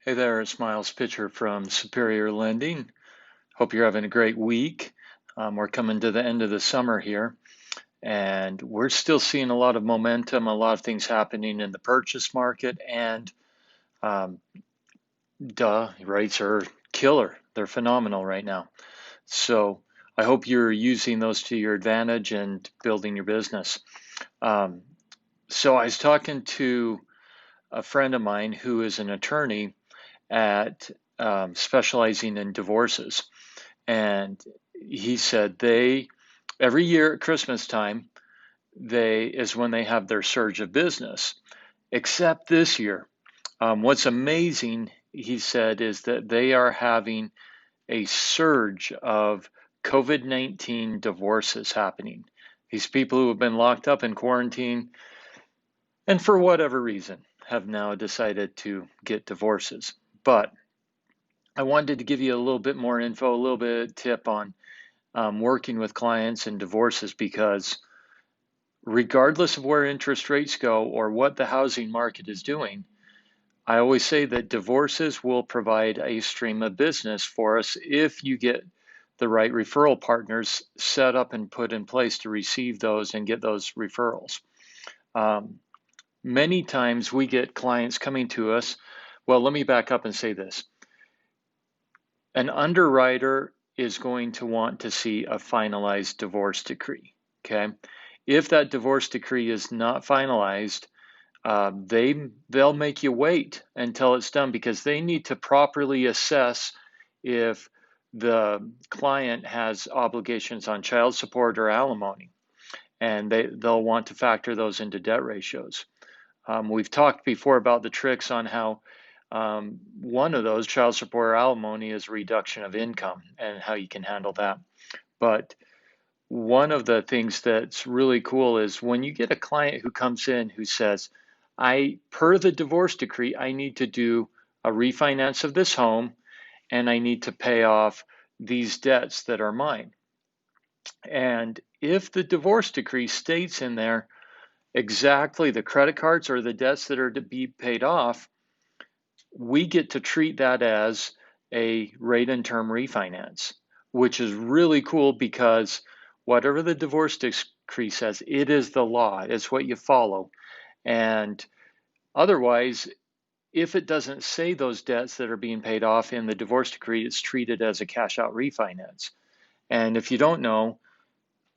Hey there, it's Miles Pitcher from Superior Lending. Hope you're having a great week. We're coming to the end of the summer here, and we're still seeing a lot of momentum, a lot of things happening in the purchase market, and um, rates are killer. They're phenomenal right now. So I hope you're using those to your advantage and building your business. Um, so I was talking to a friend of mine who is an attorney at specializing in divorces. And he said they every year at Christmas time they is when they have their surge of business. Except this year, what's amazing, he said, is that they are having a surge of COVID-19 divorces happening. These people who have been locked up in quarantine and for whatever reason have now decided to get divorces. But I wanted to give you a little bit more info, a little bit of tip on working with clients and divorces because regardless of where interest rates go or what the housing market is doing, I always say that divorces will provide a stream of business for us if you get the right referral partners set up and put in place to receive those and get those referrals. Um, Many times we get clients coming to us. Well, let me back up and say this. An underwriter is going to want to see a finalized divorce decree. Okay. If that divorce decree is not finalized, they'll make you wait until it's done because they need to properly assess if the client has obligations on child support or alimony, and they'll want to factor those into debt ratios. We've talked before about the tricks on how one of those, child support or alimony, is reduction of income and how you can handle that. But one of the things that's really cool is when you get a client who comes in who says, per the divorce decree, I need to do a refinance of this home and I need to pay off these debts that are mine. And if the divorce decree states in there exactly the credit cards or the debts that are to be paid off, we get to treat that as a rate and term refinance, which is really cool because whatever the divorce decree says, it is the law. It's what you follow. And otherwise, if it doesn't say those debts that are being paid off in the divorce decree, it's treated as a cash out refinance. And if you don't know,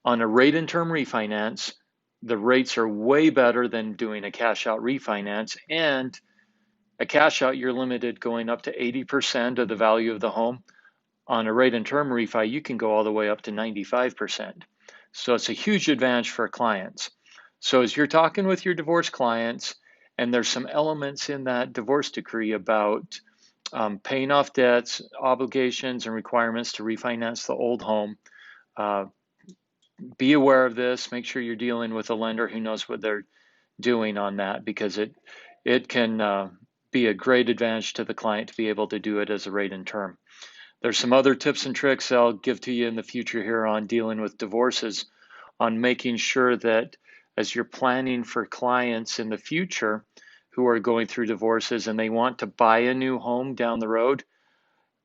on a rate and term refinance, the rates are way better than doing a cash out refinance. And a cash out, you're limited going up to 80% of the value of the home. On a rate and term refi, you can go all the way up to 95%. So it's a huge advantage for clients. So as you're talking with your divorce clients, and there's some elements in that divorce decree about paying off debts, obligations, and requirements to refinance the old home, uh, be aware of this. Make sure you're dealing with a lender who knows what they're doing on that because it can be a great advantage to the client to be able to do it as a rate and term. There's some other tips and tricks I'll give to you in the future here on dealing with divorces, on making sure that as you're planning for clients in the future who are going through divorces and they want to buy a new home down the road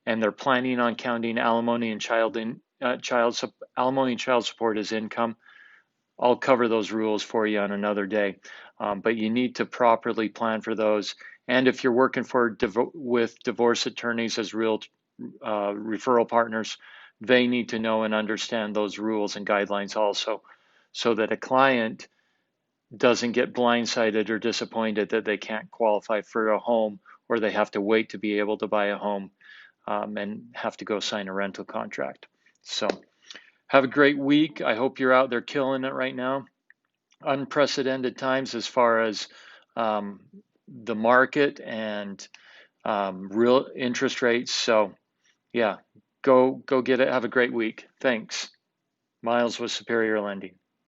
and they're planning on counting alimony and alimony and child support as income, I'll cover those rules for you on another day. But you need to properly plan for those. And if you're working with divorce attorneys as real referral partners, they need to know and understand those rules and guidelines also, so that a client doesn't get blindsided or disappointed that they can't qualify for a home or they have to wait to be able to buy a home and have to go sign a rental contract. So have a great week. I hope you're out there killing it right now. Unprecedented times as far as the market and real interest rates. So yeah, go get it. Have a great week. Thanks. Miles with Superior Lending.